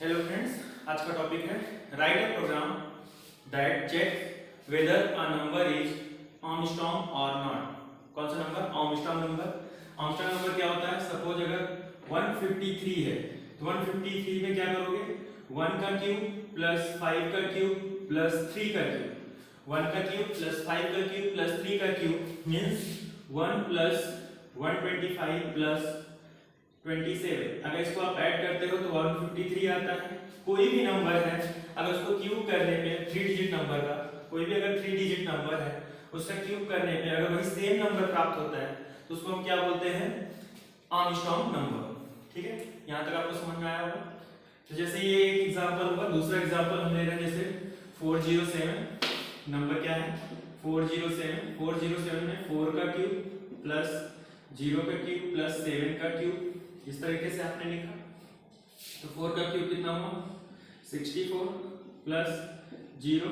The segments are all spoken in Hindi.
हेलो फ्रेंड्स, आज का टॉपिक है write a program that check whether a number is Armstrong और नॉट। कौन सा number? Armstrong number. Armstrong number क्या होता है? सपोज अगर 153 है तो 153 में क्या करोगे? 1 का क्यूब प्लस 5 का क्यूब प्लस 3 का क्यूब। 1 का क्यूब प्लस 5 का क्यूब प्लस 3 का क्यूब मीन्स 1 प्लस 125 प्लस 27। अगर इसको आप ऐड करते हो तो 153 आता है। कोई भी नंबर है अगर उसको क्यूब करने पे 3 डिजिट नंबर का, कोई भी अगर 3 डिजिट नंबर है उसका क्यूब करने पे अगर वही सेम नंबर प्राप्त होता है तो उसको हम क्या बोलते हैं? Armstrong number. ठीक है, यहाँ तक आपको समझ में आया होगा। तो जैसे ये एक एग्जांपल हुआ, दूसरा एग्जांपल हम ले रहे हैं जैसे 407। नंबर क्या है? 407। 407 में 4 का क्यूब प्लस 0 का क्यूब प्लस 7 का क्यूब, इस तरीके से आपने लिखा। तो 4 का क्यूब कितना हुआ? 64 प्लस 0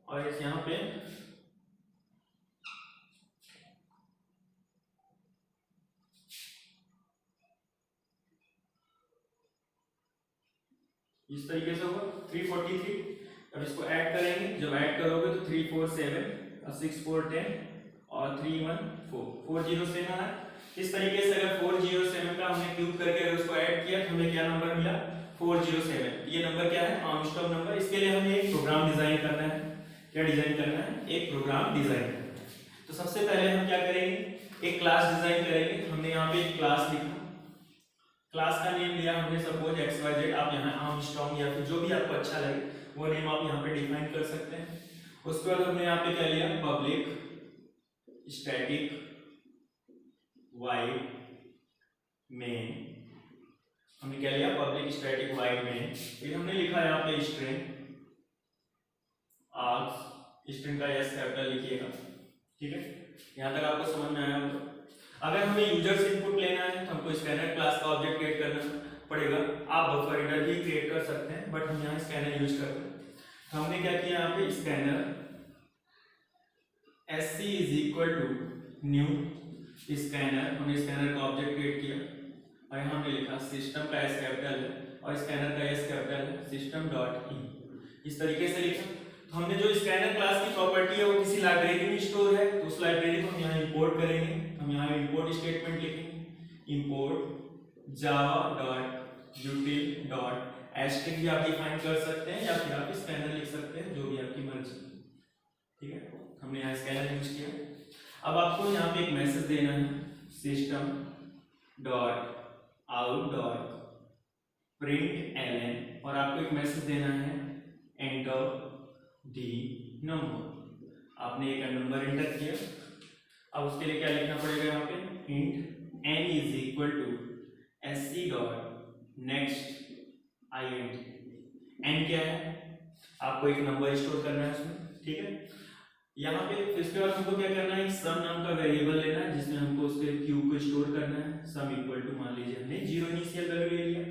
और यहाँ पे इस तरीके से होगा 343। अब इसको ऐड करेंगे, जब ऐड करोगे तो 3 4 7 और 6 4 10 और 3 1 4 407 है। इस तरीके से अगर 407 का हमने क्यूब करके अगर उसको ऐड किया तो हमें क्या नंबर मिला? 407। ये नंबर क्या है? Armstrong number. इसके लिए हमें एक प्रोग्राम डिजाइन करना है। क्या डिजाइन करना है? एक प्रोग्राम डिजाइन करना है। तो सबसे पहले हम क्या करेंगे? एक क्लास डिजाइन करेंगे। हमने यहाँ पे एक क्लास लिखा, क्लास का नेम लिया हमने सपोज XYZ। आप यहाँ आर्मस्ट्रांग या फिर जो भी आपको अच्छा लगे वो नेम आप यहाँ पे डिफाइन कर सकते हैं। उसके बाद हमने यहाँ पे क्या लिया? Public static wide main. हमने क्या लिया? Public static wide main. फिर हमने लिखा यहाँ पे स्ट्रिंग आर्ग्स। स्ट्रिंग का एस कैपिटल लिखिएगा। ठीक है, यहाँ तक आपको समझ में आया होगा। अगर हमें यूजर से इनपुट लेना है तो हमको स्कैनर क्लास का ऑब्जेक्ट क्रिएट करना पड़ेगा। आप बफर रीडर भी क्रिएट कर सकते हैं बट हम यहाँ स्कैनर यूज करते हैं। तो हमने क्या किया? यहाँ पे scanner sc is equal to new scanner. हमने स्कैनर का ऑब्जेक्ट क्रिएट किया और यहाँ हमने लिखा सिस्टम का एस कैपिटल है और स्कैनर का एस कैपिटल है, सिस्टम डॉट ई। इस तरीके से लिखा। तो हमने जो स्कैनर क्लास की प्रॉपर्टी है वो किसी लाइब्रेरी में स्टोर है तो उस लाइब्रेरी को हम यहाँ इंपोर्ट करेंगे। हम यहाँ इंपोर्ट स्टेटमेंट लिखेंगे, इंपोर्ट java.util.string भी आप डिफाइन कर सकते हैं या फिर आप स्कैनर लिख सकते हैं, जो भी आपकी मर्जी। ठीक है, हमने यहाँ स्कैनर यूज किया। अब आपको यहाँ पे एक मैसेज देना है, system dot out dot println, और आपको एक मैसेज देना है एंटर दी नंबर। आपने एक नंबर एंटर किया। अब उसके लिए क्या लिखना पड़ेगा? यहाँ पे int n is equal to sc dot next int। n क्या है? आपको एक नंबर स्टोर करना है उसमें। ठीक है, यहाँ पे इसके बाद हमको क्या करना है? सम नाम का वेरिएबल लेना है जिसमें हमको उसके क्यूब को स्टोर करना है। सम इक्वल टू, मान लीजिए हमने 0 इनिशियल वैल्यू ले लिया।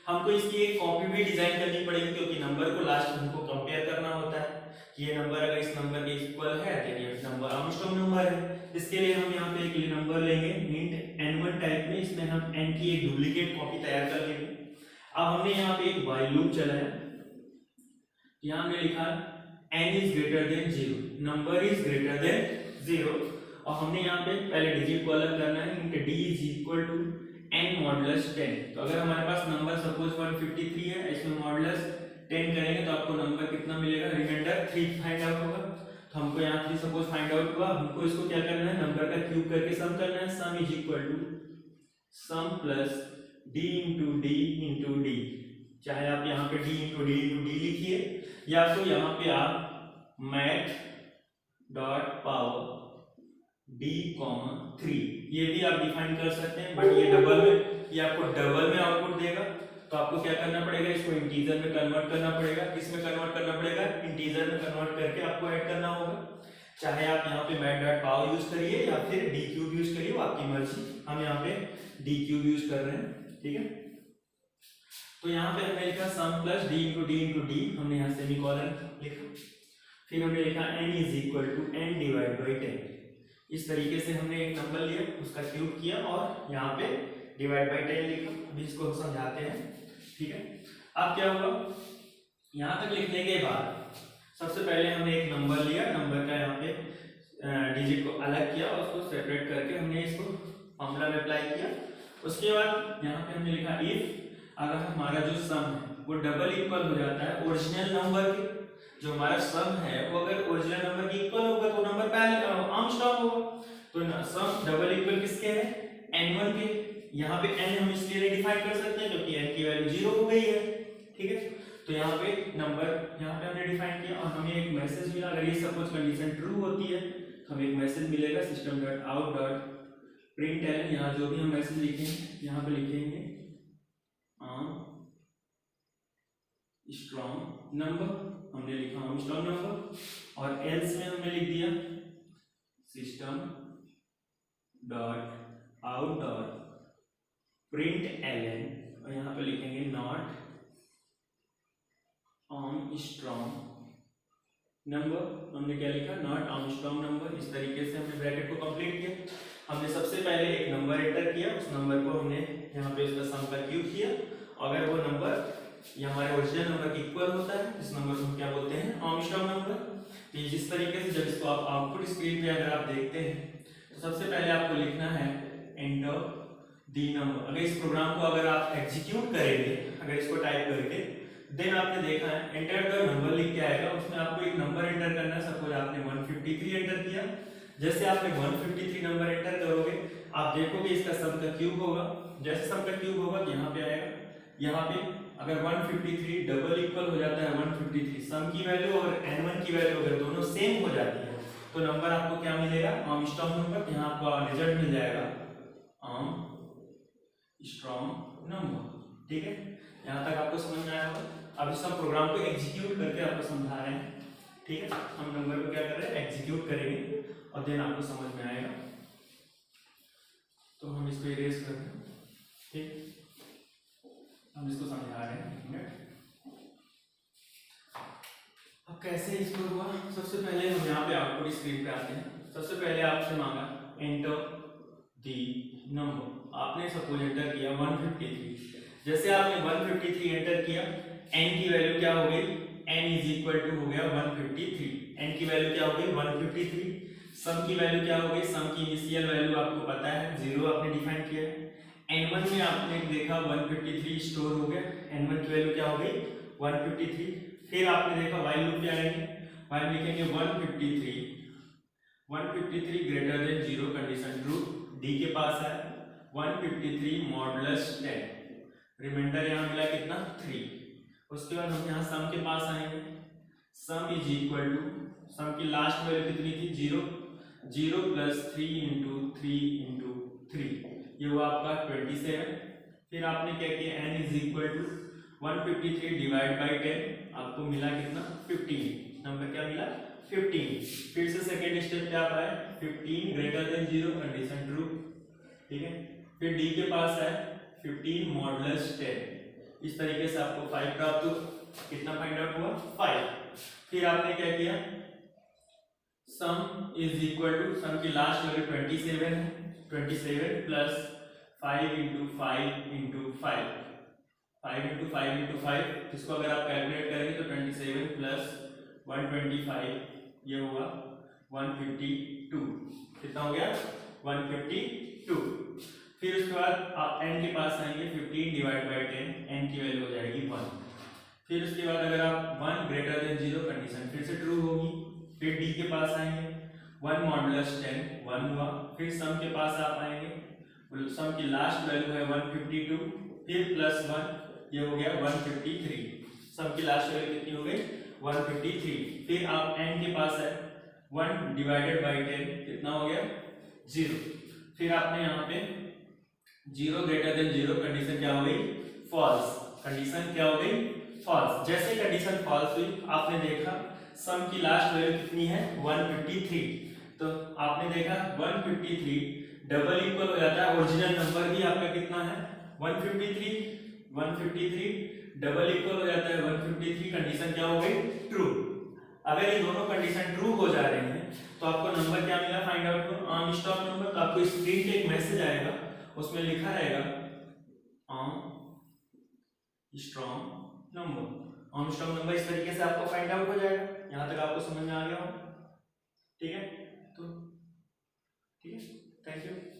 हमको इसकी एक कॉपी भी डिजाइन करनी पड़ेगी क्योंकि नंबर को लास्ट में हमको कंपेयर करना होता है कि ये नंबर अगर इस नंबर के इक्वल है तो ये नंबर आर्मस्ट्रांग नंबर है। इसके लिए हम यहाँ पे एक नंबर लेंगे इंट n1 टाइप में, इसमें हम n की एक डुप्लीकेट कॉपी तैयार कर लेंगे। अब हमने यहाँ पे एक व्हाइल लूप चलाया। यहाँ हमने लिखा n is greater than 0, number is greater than 0, और हमने यहाँ पे पहले डिजिट को अलग करना है। Int d is equal to n modulus 10। तो अगर हमारे पास नंबर सपोज 153 है, इसमें मॉडुलस 10 करेंगे तो आपको नंबर कितना मिलेगा? रिमाइंडर 3 फाइंड आउट होगा। तो हमको यहाँ 3 सपोज फाइंड आउट हुआ। हमको इसको क्या करना है? नंबर का क्यूब करके सम करना है। Sum is equal to sum plus d into D into D. चाहे आप यहाँ पे d into D into D लिखिए या तो यहाँ पे आप मैथ डॉट पावर d, 3 ये भी आप डिफाइन कर सकते हैं। बट ये डबल में, ये आपको डबल में आउटपुट देगा तो आपको क्या करना पड़ेगा? इसको इंटीजर में कन्वर्ट करना पड़ेगा। किस में कन्वर्ट करना पड़ेगा? इंटीजर में कन्वर्ट करके आपको ऐड करना होगा। चाहे आप यहाँ पे मैथ डॉट पावर यूज करिए या फिर डी क्यूब यूज करिए, वो आपकी मर्जी। हम यहाँ पे डी क्यूब यूज कर रहे हैं। ठीक है, तो यहाँ पे हमने लिखा sum plus D into D, हमने यहाँ सेमीकोलन लिखा। फिर हमने लिखा n is equal to n divide by 10। इस तरीके से हमने एक नंबर लिया, उसका क्यूब किया और यहाँ पे डिवाइड बाई 10 लिखा। अभी इसको समझाते हैं। ठीक है। अब क्या हुआ, यहाँ तक लिखने के बाद सबसे पहले हमने एक नंबर लिया, नंबर का यहाँ पे डिजिट को अलग किया और उसको सेपरेट करके हमने इसको फॉर्मूला में अप्लाई किया। उसके बाद यहाँ पे हमने लिखा इफ अगर हमारा जो सम है वो डबल इक्वल हो जाता है ओरिजिनल नंबर के, जो हमारा सम है वो अगर ओरिजिनल नंबर के इक्वल होगा तो नंबर पहले आर्मस्ट्रांग होगा। तो सम डबल इक्वल किसके है, n1 के। यहाँ पे n हम इसलिए डिफाइन कर सकते हैं क्योंकि n की वैल्यू 0 हो गई है, ठीक है। तो यहाँ पे नंबर यहाँ पे हमने डिफाइन किया और हमें एक मैसेज मिला, अगर ये सपोज कंडीशन ट्रू होती है तो हमें एक मैसेज मिलेगा system dot out dot println. यहाँ जो भी हम मैसेज लिखेंगे यहाँ पे लिखेंगे स्ट्रॉन्ग नंबर, हमने लिखा स्ट्रॉन्ग नंबर, और एल्स में हमने लिख दिया system dot out dot print L N, और यहाँ पे लिखेंगे नॉट ऑन स्ट्रॉन्ग नंबर। हमने क्या लिखा, नॉट ऑन स्ट्रॉन्ग नंबर। इस तरीके से हमने ब्रैकेट को कंप्लीट किया। हमने सबसे पहले एक नंबर एंटर किया, उस नंबर को हमने यहाँ पे उसका सम का क्यूब किया। अगर वो नंबर ये हमारे ओरिजिनल नंबर के इक्वल होता है, इस नंबर को हम क्या बोलते हैं, आर्मस्ट्रांग नंबर। तो जिस तरीके से जब इसको आप आउटपुट स्क्रीन पे अगर आप देखते हैं तो सबसे पहले आपको लिखना है एंटर दी नंबर। अगर इस प्रोग्राम को अगर आप एग्जीक्यूट करेंगे, अगर इसको टाइप करके देन आपने देखा है एंटर द नंबर लिख के आएगा, उसमें आपको एक नंबर एंटर करना है। सपोज आपने 153 एंटर किया, जैसे आपने 153 नंबर एंटर करोगे आप देखोगे इसका सम का क्यूब होगा। जैसे सम का क्यूब होगा तो यहाँ पे आएगा, यहाँ पे अगर 153 डबल इक्वल हो जाता है 153, सम की वैल्यू और n1 की वैल्यू अगर दोनों सेम हो जाती है तो नंबर आपको क्या मिलेगा, आर्मस्ट्रांग नंबर। यहाँ आपको रिजल्ट मिल जाएगा आर्मस्ट्रांग नंबर, ठीक है। यहाँ तक आपको समझ में आया होगा। अब इस सब प्रोग्राम को एग्जीक्यूट करके आपको समझा रहे हैं, ठीक है। हम नंबर को क्या कर रहे हैं, एग्जीक्यूट करेंगे और देन आपको समझ में आएगा। तो हम इसको इरेज कर रहे हैं, ठीक, हम इसको समझा रहे हैं। अब कैसे इसको हुआ, सबसे पहले हम यहाँ पे आउटपुट स्क्रीन पे आते हैं। सबसे पहले आपसे मांगा एंटर दी नंबर, आपने सपोज एंटर किया 153। जैसे आपने 153 एंटर किया, n की वैल्यू क्या हो गई, n इज इक्वल टू हो गया 153। n की वैल्यू क्या हो गई 153। सम की वैल्यू क्या हो गई, सम की इनिशियल वैल्यू आपको पता है 0 आपने डिफाइन किया है। n1 में आपने देखा 153 स्टोर हो गया, n1 की वैल्यू क्या हो गई 153। फिर आपने देखा व्हाइल लूप पे आएंगे, व्हाइल लिखेंगे 153 greater than 0 condition true, d के पास है 153 मॉडुलस 10, रिमाइंडर यहाँ मिला कितना 3। उसके बाद हम यहाँ सम के पास आएंगे, सम इज इक्वल टू, सम की लास्ट वैल्यू कितनी थी 0, 0 प्लस 3 इंटू 3, ये हुआ आपका 27। फिर आपने क्या किया, n is equal to 153 divide by 10, आपको मिला कितना 15, नंबर क्या मिला 15। फिर से सेकेंड स्टेप पे आप आए 15 ग्रेटर देन 0 कंडीशन ट्रू, ठीक है। फिर d के पास है 15 मॉडुलस 10, इस तरीके से आपको 5 प्राप्त हुआ। कितना फाइंड आउट हुआ 5। फिर आपने क्या किया, सम इज इक्वल टू, सम की लास्ट वैल्यू 27 है, 27 plus 5 into 5 into 5, 5 into 5 into 5, इसको अगर आप कैलकुलेट करेंगे तो 27 प्लस 125, ये हुआ 152। कितना हो गया 152। फिर उसके बाद आप n के पास आएंगे 15 डिवाइड बाई 10, n की वैल्यू हो जाएगी 1। फिर उसके बाद अगर आप 1 ग्रेटर देन 0 कंडीशन फिर से ट्रू होगी। फिर d के पास आएंगे 1 मॉडुलस 10, 1 हुआ। फिर सम के पास आप आएंगे, सम की लास्ट वैल्यू है 152, फिर प्लस 1, ये हो गया 153। सम की लास्ट वैल्यू कितनी हो गई 153। फिर आप n के पास है 1 डिवाइडेड बाई 10, कितना हो गया 0। फिर आपने यहाँ पे 0 ग्रेटर देन 0 कंडीशन क्या हो गई फॉल्स, कंडीशन क्या हो गई फॉल्स। जैसे कंडीशन फॉल्स हुई आपने देखा सम की लास्ट वैल्यू कितनी है 153, तो आपने देखा 153 डबल इक्वल हो जाता है ओरिजिनल नंबर भी आपका कितना है 153, 153 डबल इक्वल हो जाता है 153, कंडीशन क्या हो गई ट्रू। अगर ये दोनों कंडीशन ट्रू हो जा रहे हैं तो आपको नंबर क्या मिला फाइंड आउट करो आर्मस्ट्रांग नंबर। तो आपको स्क्रीन पे एक मैसेज आएगा, उसमें लिखा रहेगा स्ट्रॉन्ग नंबर। आर्मस्ट्रांग नंबर इस तरीके से आपको फाइंड आउट हो जाएगा। यहाँ तक आपको समझ में आ गया हो? ठीक है, तो ठीक है, थैंक यू।